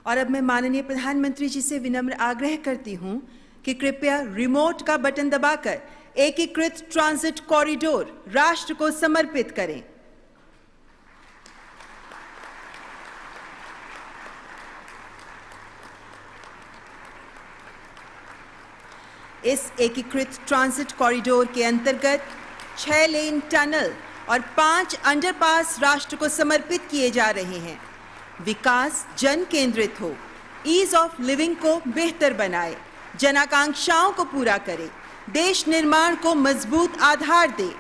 और अब मैं माननीय प्रधानमंत्री जी से विनम्र आग्रह करती हूं कि कृपया रिमोट का बटन दबाकर एकीकृत ट्रांजिट कॉरिडोर राष्ट्र को समर्पित करें। इस एकीकृत ट्रांजिट कॉरिडोर के अंतर्गत 6 लेन टनल और 5 अंडरपास राष्ट्र को समर्पित किए जा रहे हैं। विकास जन केंद्रित हो, ईज ऑफ लिविंग को बेहतर बनाए, जन आकांक्षाओं को पूरा करे, देश निर्माण को मजबूत आधार दे।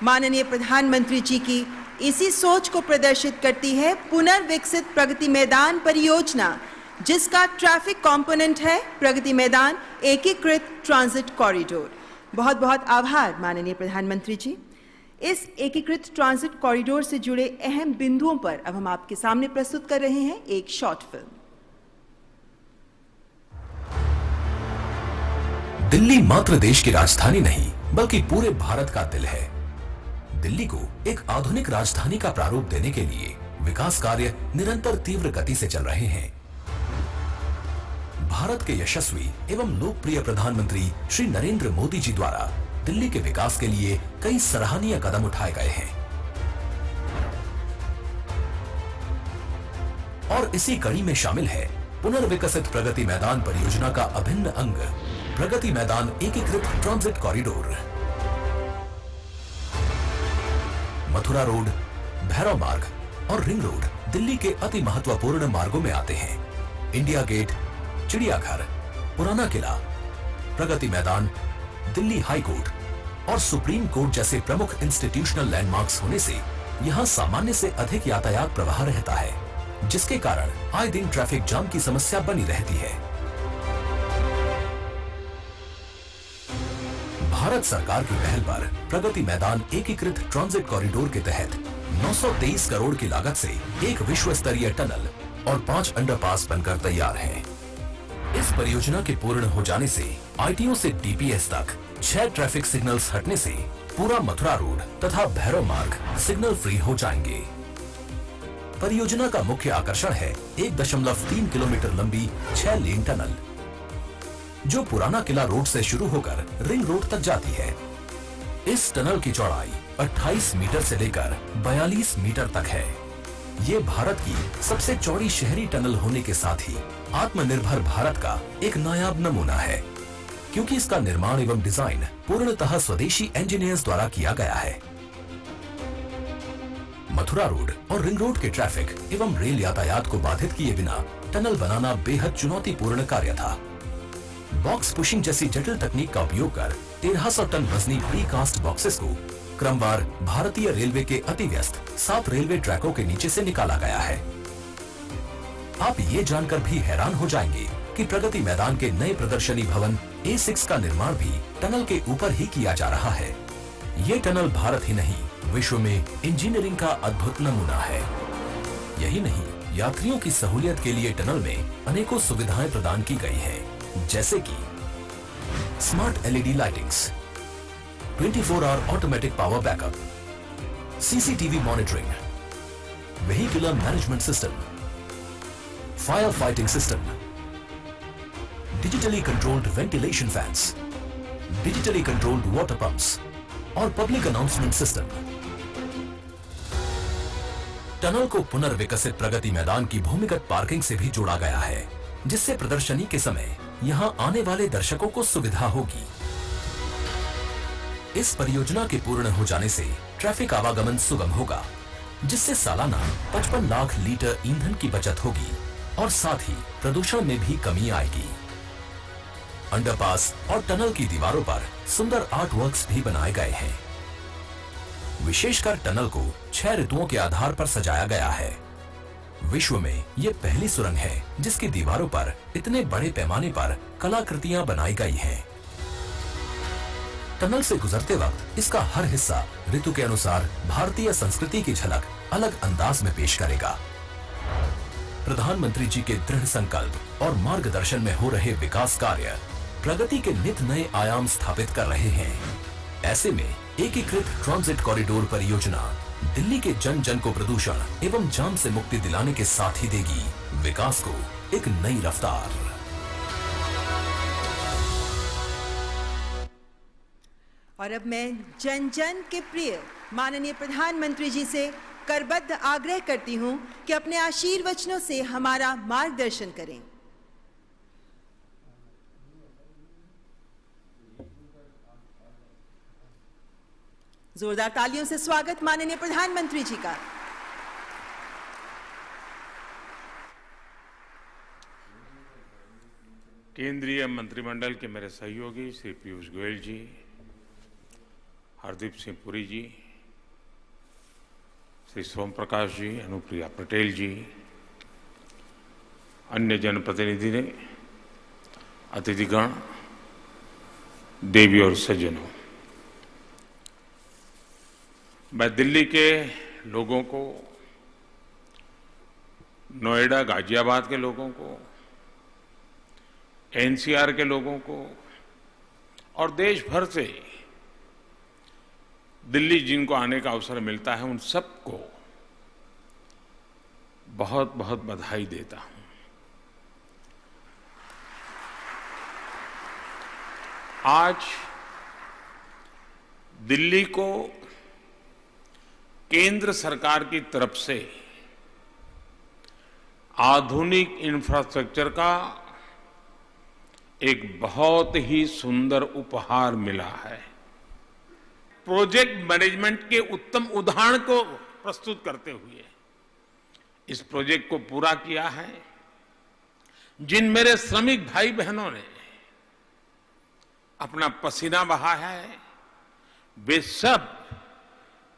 माननीय प्रधानमंत्री जी की इसी सोच को प्रदर्शित करती है पुनर्विकसित प्रगति मैदान परियोजना, जिसका ट्रैफिक कंपोनेंट है प्रगति मैदान एकीकृत ट्रांजिट कॉरिडोर। बहुत बहुत आभार माननीय प्रधानमंत्री जी। इस एकीकृत ट्रांजिट कॉरिडोर से जुड़े अहम बिंदुओं पर अब हम आपके सामने प्रस्तुत कर रहे हैं एक शॉर्ट फिल्म। दिल्ली मात्र देश की राजधानी नहीं बल्कि पूरे भारत का दिल है। दिल्ली को एक आधुनिक राजधानी का प्रारूप देने के लिए विकास कार्य निरंतर तीव्र गति से चल रहे हैं। भारत के यशस्वी एवं लोकप्रिय प्रधानमंत्री श्री नरेंद्र मोदी जी द्वारा दिल्ली के विकास के लिए कई सराहनीय कदम उठाए गए हैं और इसी कड़ी में शामिल है पुनर्विकसित प्रगति मैदान परियोजना का अभिन्न अंग प्रगति मैदान एकीकृत transit corridor. Mathura road, Bhairav मार्ग और रिंग रोड दिल्ली के अति महत्वपूर्ण मार्गों में आते हैं। इंडिया गेट, चिड़ियाघर, पुराना किला, प्रगति मैदान, दिल्ली हाई कोर्ट और सुप्रीम कोर्ट जैसे प्रमुख इंस्टीट्यूशनल लैंडमार्क्स होने से यहां सामान्य से अधिक यातायात प्रवाह रहता है, जिसके कारण आए दिन ट्रैफिक जाम की समस्या बनी रहती है। भारत सरकार की पहल पर प्रगति मैदान एकीकृत ट्रांजिट कॉरिडोर के तहत 923 करोड़ की लागत से एक विश्व स्तरीय टनल और 5 अंडरपास बनकर तैयार है। इस परियोजना के पूर्ण हो जाने से आईटीओ से डीपीएस तक 6 ट्रैफिक सिग्नल्स हटने से पूरा मथुरा रोड तथा भैरव मार्ग सिग्नल फ्री हो जाएंगे। परियोजना का मुख्य आकर्षण है 1.3 किलोमीटर लंबी 6 लेन टनल, जो पुराना किला रोड से शुरू होकर रिंग रोड तक जाती है। इस टनल की चौड़ाई 28 मीटर से लेकर 42 मीटर तक है। ये भारत की सबसे चौड़ी शहरी टनल होने के साथ ही आत्मनिर्भर भारत का एक नायाब नमूना है, क्योंकि इसका निर्माण एवं डिजाइन पूर्णतः स्वदेशी इंजीनियर्स द्वारा किया गया है। मथुरा रोड और रिंग रोड के ट्रैफिक एवं रेल यातायात को बाधित किए बिना टनल बनाना बेहद चुनौतीपूर्ण कार्य था। बॉक्स पुशिंग जैसी जटिल तकनीक का उपयोग कर 1300 टन वजनी प्रीकास्ट बॉक्सेस को क्रमवार भारतीय रेलवे के अति व्यस्त 7 रेलवे ट्रैकों के नीचे से निकाला गया है। आप ये जानकर भी हैरान हो जाएंगे कि प्रगति मैदान के नए प्रदर्शनी भवन A6 का निर्माण भी टनल के ऊपर ही किया जा रहा है। ये टनल भारत ही नहीं, विश्व में इंजीनियरिंग का अद्भुत नमूना है। यही नहीं, यात्रियों की सहूलियत के लिए टनल में अनेकों सुविधाएं प्रदान की गई हैं, जैसे कि smart LED lightings, 24 hour automatic power backup, CCTV monitoring, vehicular management system, fire fighting system, digitally controlled ventilation fans, digitally controlled water pumps और पब्लिक अनाउंसमेंट सिस्टम। टनल को पुनर्विकसित प्रगति मैदान की भूमिगत पार्किंग से भी जोड़ा गया है, जिससे प्रदर्शनी के समय यहां आने वाले दर्शकों को सुविधा होगी। इस परियोजना के पूर्ण हो जाने से ट्रैफिक आवागमन सुगम होगा, जिससे सालाना 55 लाख लीटर ईंधन की बचत होगी और साथ ही प्रदूषण में भी कमी आएगी। अंडरपास और टनल की दीवारों पर सुंदर आर्ट वर्क्स भी बनाए गए हैं। विशेषकर टनल को 6 ऋतुओं के आधार पर सजाया गया है। विश्व में ये पहली सुरंग है जिसकी दीवारों पर इतने बड़े पैमाने पर कलाकृतियां बनाई गई हैं। टनल से गुजरते वक्त इसका हर हिस्सा ऋतु के अनुसार भारतीय संस्कृति की झलक अलग अंदाज में पेश करेगा। प्रधानमंत्री जी के दृढ़ संकल्प और मार्गदर्शन में हो रहे विकास कार्य प्रगति के नित नए आयाम स्थापित कर रहे हैं। ऐसे में एकीकृत ट्रांजिट कॉरिडोर परियोजना दिल्ली के जन जन को प्रदूषण एवं जाम से मुक्ति दिलाने के साथ ही देगी विकास को एक नई रफ्तार। और अब मैं जन जन के प्रिय माननीय प्रधानमंत्री जी से करबद्ध आग्रह करती हूं कि अपने आशीर्वचनों से हमारा मार्गदर्शन करें। जोरदार तालियों से स्वागत माननीय प्रधानमंत्री जी का। केंद्रीय मंत्रिमंडल के मेरे सहयोगी श्री पीयूष गोयल जी, हरदीप सिंह पुरी जी, श्री सोम प्रकाश जी, अनुप्रिया पटेल जी, अन्य जनप्रतिनिधि ने, अतिथिगण, देवी और सज्जनों, मैं दिल्ली के लोगों को, नोएडा गाजियाबाद के लोगों को, एनसीआर के लोगों को और देश भर से दिल्ली जिनको आने का अवसर मिलता है, उन सबको बहुत बहुत बधाई देता हूं। आज दिल्ली को केंद्र सरकार की तरफ से आधुनिक इंफ्रास्ट्रक्चर का एक बहुत ही सुंदर उपहार मिला है। प्रोजेक्ट मैनेजमेंट के उत्तम उदाहरण को प्रस्तुत करते हुए इस प्रोजेक्ट को पूरा किया है। जिन मेरे श्रमिक भाई बहनों ने अपना पसीना बहाया है, वे सब,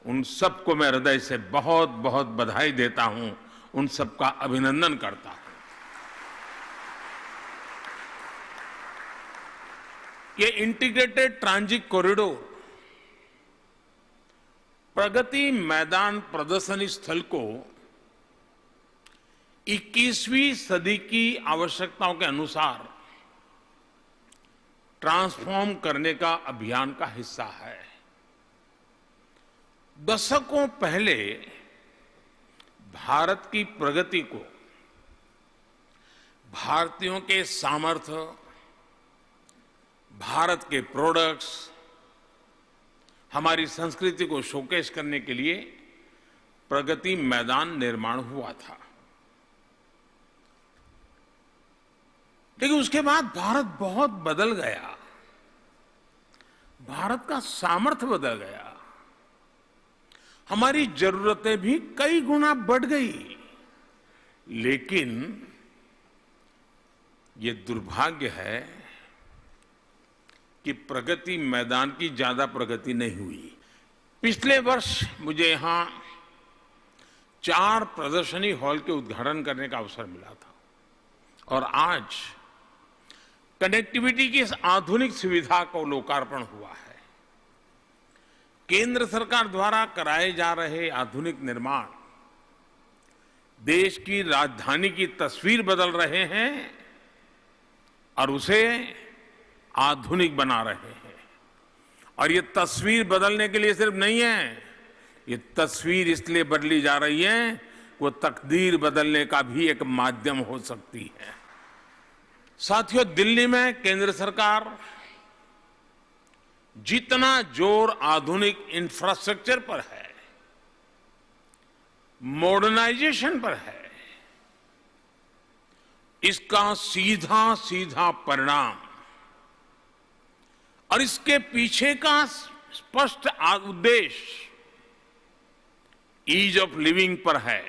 उन सबको मैं हृदय से बहुत बहुत बधाई देता हूं, उन सबका अभिनंदन करता हूं। ये integrated transit corridor Pragati Maidan प्रदर्शनी स्थल को 21वीं सदी की आवश्यकताओं के अनुसार ट्रांसफॉर्म करने का अभियान का हिस्सा है। दशकों पहले भारत की प्रगति को भारतीयों के सामर्थ्य, भारत के प्रोडक्ट्स, हमारी संस्कृति को शोकेस करने के लिए प्रगति मैदान निर्माण हुआ था। लेकिन उसके बाद भारत बहुत बदल गया, भारत का सामर्थ्य बदल गया, हमारी जरूरतें भी कई गुना बढ़ गई। लेकिन ये दुर्भाग्य है कि प्रगति मैदान की ज्यादा प्रगति नहीं हुई। पिछले वर्ष मुझे यहां 4 प्रदर्शनी हॉल के उद्घाटन करने का अवसर मिला था और आज कनेक्टिविटी की इस आधुनिक सुविधा को लोकार्पण हुआ है। केंद्र सरकार द्वारा कराए जा रहे आधुनिक निर्माण देश की राजधानी की तस्वीर बदल रहे हैं और उसे आधुनिक बना रहे हैं। और ये तस्वीर बदलने के लिए सिर्फ नहीं है, ये तस्वीर इसलिए बदली जा रही है वो तकदीर बदलने का भी एक माध्यम हो सकती है। साथियों, दिल्ली में केंद्र सरकार जितना जोर आधुनिक इंफ्रास्ट्रक्चर पर है, मॉडर्नाइजेशन पर है, इसका सीधा सीधा परिणाम और इसके पीछे का स्पष्ट उद्देश्य ईज ऑफ लिविंग पर है।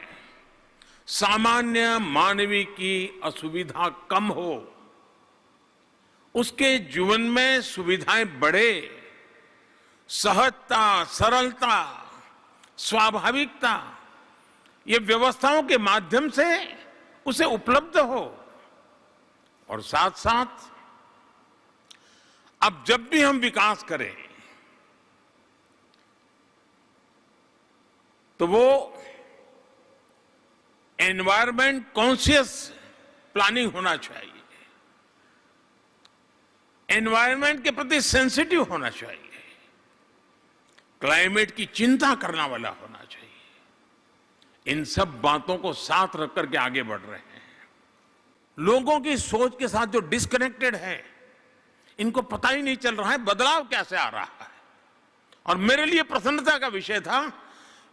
सामान्य मानवीय की असुविधा कम हो, उसके जीवन में सुविधाएं बढ़े, सहजता, सरलता, स्वाभाविकता, ये व्यवस्थाओं के माध्यम से उसे उपलब्ध हो। और साथ साथ अब जब भी हम विकास करें तो वो एनवायरमेंट कॉन्शियस प्लानिंग होना चाहिए, एनवायरमेंट के प्रति सेंसिटिव होना चाहिए, क्लाइमेट की चिंता करने वाला होना चाहिए। इन सब बातों को साथ रख करके आगे बढ़ रहे हैं। लोगों की सोच के साथ जो डिस्कनेक्टेड है, इनको पता ही नहीं चल रहा है बदलाव कैसे आ रहा है। और मेरे लिए प्रसन्नता का विषय था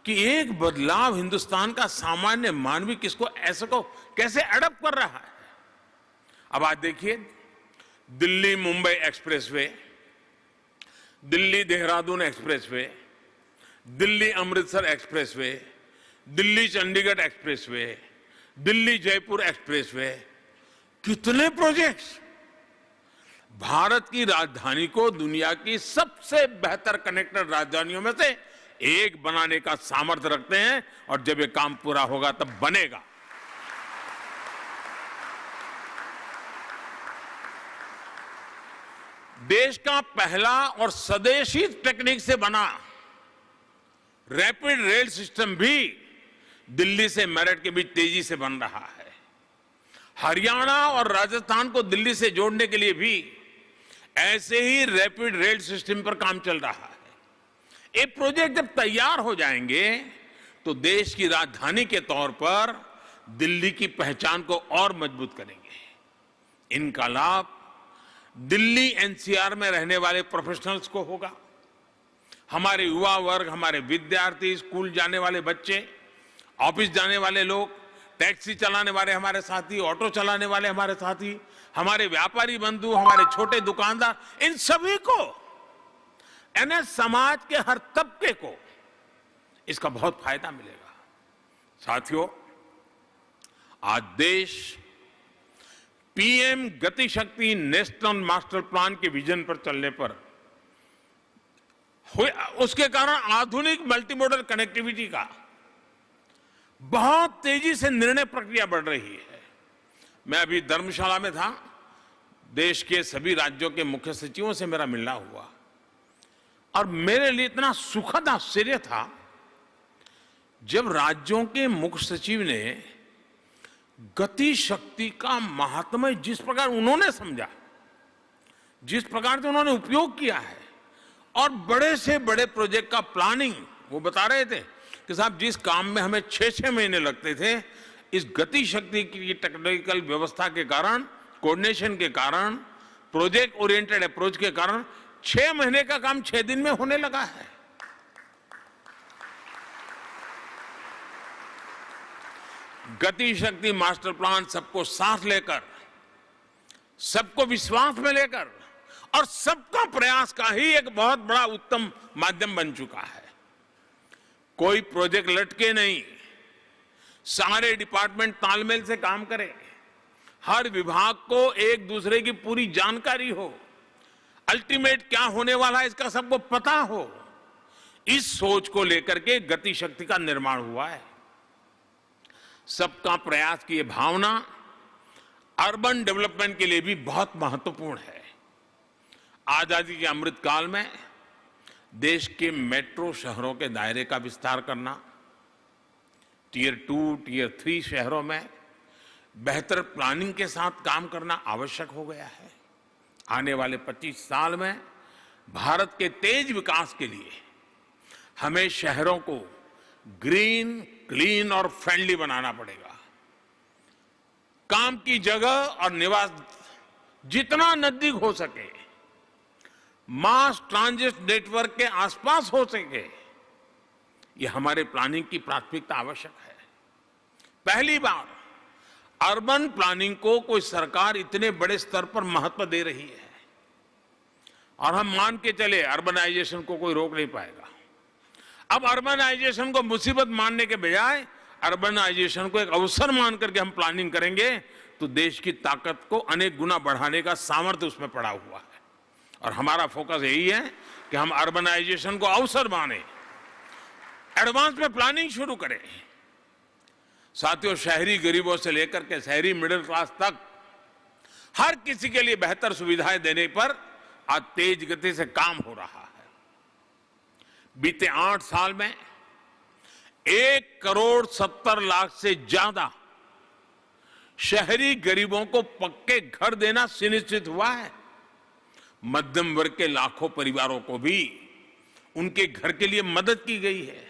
कि एक बदलाव हिंदुस्तान का सामान्य मानवी किसको ऐसे को कैसे अडॉप्ट कर रहा है। अब आज देखिए, Delhi Mumbai expressway, Delhi Dehradun expressway, Delhi Amritsar expressway, Delhi Chandigarh expressway, Delhi Jaipur expressway, कितने प्रोजेक्ट्स भारत की राजधानी को दुनिया की सबसे बेहतर कनेक्टेड राजधानियों में से एक बनाने का सामर्थ्य रखते हैं। और जब ये काम पूरा होगा तब बनेगा। देश का पहला और स्वदेशी टेक्निक से बना रैपिड रेल सिस्टम भी दिल्ली से मेरठ के बीच तेजी से बन रहा है। हरियाणा और राजस्थान को दिल्ली से जोड़ने के लिए भी ऐसे ही रैपिड रेल सिस्टम पर काम चल रहा है। ये प्रोजेक्ट जब तैयार हो जाएंगे तो देश की राजधानी के तौर पर दिल्ली की पहचान को और मजबूत करेंगे। इनका लाभ दिल्ली एनसीआर में रहने वाले प्रोफेशनल्स को होगा। हमारे युवा वर्ग, हमारे विद्यार्थी, स्कूल जाने वाले बच्चे, ऑफिस जाने वाले लोग, टैक्सी चलाने वाले हमारे साथी, ऑटो चलाने वाले हमारे साथी, हमारे व्यापारी बंधु, हमारे छोटे दुकानदार, इन सभी को यानी समाज के हर तबके को इसका बहुत फायदा मिलेगा। साथियों, आज देश पीएम गति शक्ति नेशनल मास्टर प्लान के विजन पर चलने पर उसके कारण आधुनिक मल्टीमोडल कनेक्टिविटी का बहुत तेजी से निर्णय प्रक्रिया बढ़ रही है। मैं अभी धर्मशाला में था, देश के सभी राज्यों के मुख्य सचिवों से मेरा मिलना हुआ और मेरे लिए इतना सुखद आश्चर्य था जब राज्यों के मुख्य सचिव ने गति शक्ति का महात्म्य जिस प्रकार उन्होंने समझा, जिस प्रकार से उन्होंने उपयोग किया है और बड़े से बड़े प्रोजेक्ट का प्लानिंग, वो बता रहे थे कि साहब जिस काम में हमें 6-6 महीने लगते थे, इस गति शक्ति की टेक्निकल व्यवस्था के कारण, कोऑर्डिनेशन के कारण, प्रोजेक्ट ओरिएंटेड अप्रोच के कारण 6 महीने का काम 6 दिन में होने लगा है। गति शक्ति मास्टर प्लान सबको साथ लेकर, सबको विश्वास में लेकर और सबका प्रयास का ही एक बहुत बड़ा उत्तम माध्यम बन चुका है। कोई प्रोजेक्ट लटके नहीं, सारे डिपार्टमेंट तालमेल से काम करें, हर विभाग को एक दूसरे की पूरी जानकारी हो, अल्टीमेट क्या होने वाला है इसका सबको पता हो। इस सोच को लेकर के गति शक्ति का निर्माण हुआ है। सबका प्रयास की ये भावना अर्बन डेवलपमेंट के लिए भी बहुत महत्वपूर्ण है। आजादी के अमृत काल में देश के मेट्रो शहरों के दायरे का विस्तार करना, टियर 2, टियर 3 शहरों में बेहतर प्लानिंग के साथ काम करना आवश्यक हो गया है। आने वाले 25 साल में भारत के तेज विकास के लिए हमें शहरों को ग्रीन, क्लीन और फ्रेंडली बनाना पड़ेगा। काम की जगह और निवास जितना नजदीक हो सके, मास ट्रांजिट नेटवर्क के आसपास हो सके, ये हमारे प्लानिंग की प्राथमिकता आवश्यक है। पहली बार अर्बन प्लानिंग को कोई सरकार इतने बड़े स्तर पर महत्व दे रही है और हम मान के चले अर्बनाइजेशन को कोई रोक नहीं पाएगा। अब अर्बनाइजेशन को मुसीबत मानने के बजाय अर्बनाइजेशन को एक अवसर मान करके हम प्लानिंग करेंगे तो देश की ताकत को अनेक गुना बढ़ाने का सामर्थ्य उसमें पड़ा हुआ है। और हमारा फोकस यही है कि हम अर्बनाइजेशन को अवसर माने, एडवांस में प्लानिंग शुरू करें। साथियों, शहरी गरीबों से लेकर के शहरी मिडिल क्लास तक हर किसी के लिए बेहतर सुविधाएं देने पर आज तेज गति से काम हो रहा है। बीते 8 साल में 1,70,00,000 से ज्यादा शहरी गरीबों को पक्के घर देना सुनिश्चित हुआ है। मध्यम वर्ग के लाखों परिवारों को भी उनके घर के लिए मदद की गई है।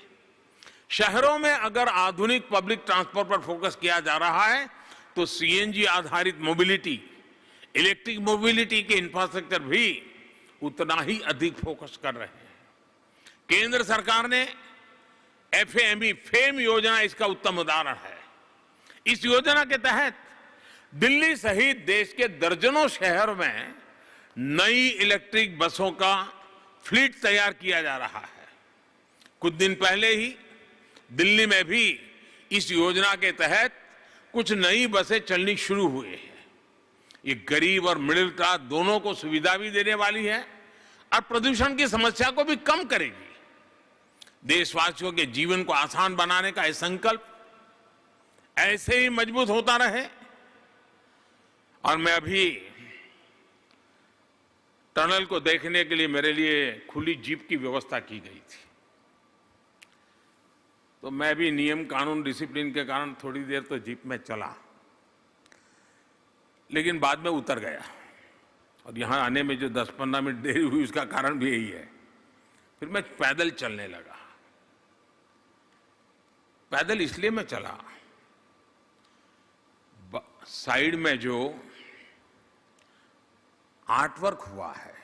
शहरों में अगर आधुनिक पब्लिक ट्रांसपोर्ट पर फोकस किया जा रहा है तो सीएनजी आधारित मोबिलिटी, इलेक्ट्रिक मोबिलिटी के इंफ्रास्ट्रक्चर भी उतना ही अधिक फोकस कर रहे हैं। केंद्र सरकार ने एफएमई फेम योजना इसका उत्तम उदाहरण है। इस योजना के तहत दिल्ली सहित देश के दर्जनों शहरों में नई इलेक्ट्रिक बसों का फ्लीट तैयार किया जा रहा है। कुछ दिन पहले ही दिल्ली में भी इस योजना के तहत कुछ नई बसें चलनी शुरू हुई हैं। ये गरीब और मिडिल क्लास दोनों को सुविधा भी देने वाली है और प्रदूषण की समस्या को भी कम करेगी। देशवासियों के जीवन को आसान बनाने का यह संकल्प ऐसे ही मजबूत होता रहे। और मैं अभी टनल को देखने के लिए मेरे लिए खुली जीप की व्यवस्था की गई थी, तो मैं भी नियम कानून डिसिप्लिन के कारण थोड़ी देर तो जीप में चला, लेकिन बाद में उतर गया। और यहां आने में जो 10-15 मिनट देरी हुई उसका कारण भी यही है। फिर मैं पैदल चलने लगा। पैदल इसलिए मैं चला, साइड में जो आर्टवर्क हुआ है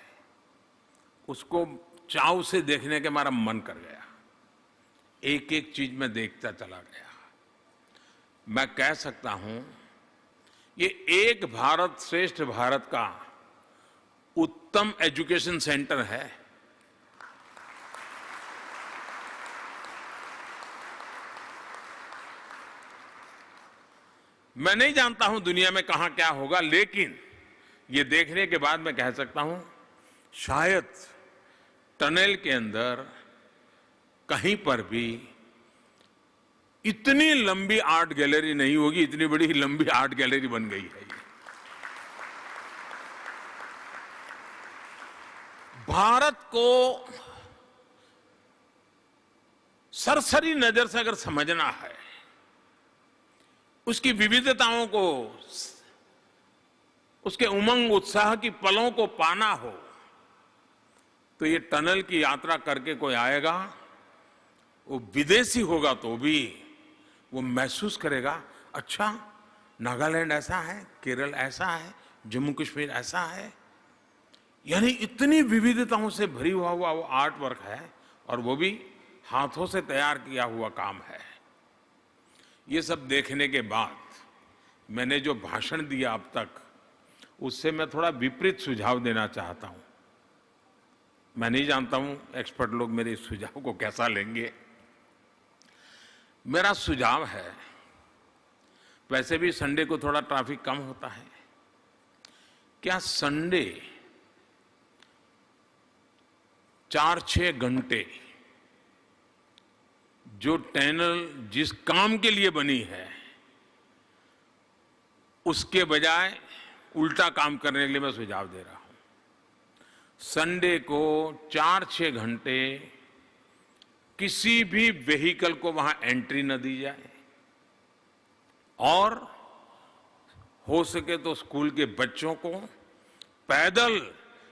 उसको चाव से देखने के हमारा मन कर गया। एक एक चीज में देखता चला गया। मैं कह सकता हूं ये एक भारत श्रेष्ठ भारत का उत्तम एजुकेशन सेंटर है। मैं नहीं जानता हूं दुनिया में कहां क्या होगा, लेकिन ये देखने के बाद मैं कह सकता हूं शायद टनल के अंदर कहीं पर भी इतनी लंबी आर्ट गैलरी नहीं होगी, इतनी बड़ी लंबी आर्ट गैलरी बन गई है। भारत को सरसरी नजर से अगर समझना है, उसकी विविधताओं को, उसके उमंग उत्साह की पलों को पाना हो, तो ये टनल की यात्रा करके कोई आएगा, वो विदेशी होगा तो भी वो महसूस करेगा, अच्छा नागालैंड ऐसा है, केरल ऐसा है, जम्मू कश्मीर ऐसा है। यानी इतनी विविधताओं से भरी हुआ वो आर्ट वर्क है और वो भी हाथों से तैयार किया हुआ काम है। ये सब देखने के बाद मैंने जो भाषण दिया अब तक, उससे मैं थोड़ा विपरीत सुझाव देना चाहता हूं। मैं नहीं जानता हूं एक्सपर्ट लोग मेरे इस सुझाव को कैसा लेंगे। मेरा सुझाव है, वैसे भी संडे को थोड़ा ट्रैफिक कम होता है, क्या संडे 4-6 घंटे जो टनल जिस काम के लिए बनी है उसके बजाय उल्टा काम करने के लिए मैं सुझाव दे रहा हूं। संडे को 4-6 घंटे किसी भी व्हीकल को वहां एंट्री न दी जाए और हो सके तो स्कूल के बच्चों को पैदल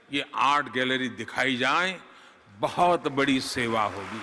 ये आर्ट गैलरी दिखाई जाए, बहुत बड़ी सेवा होगी।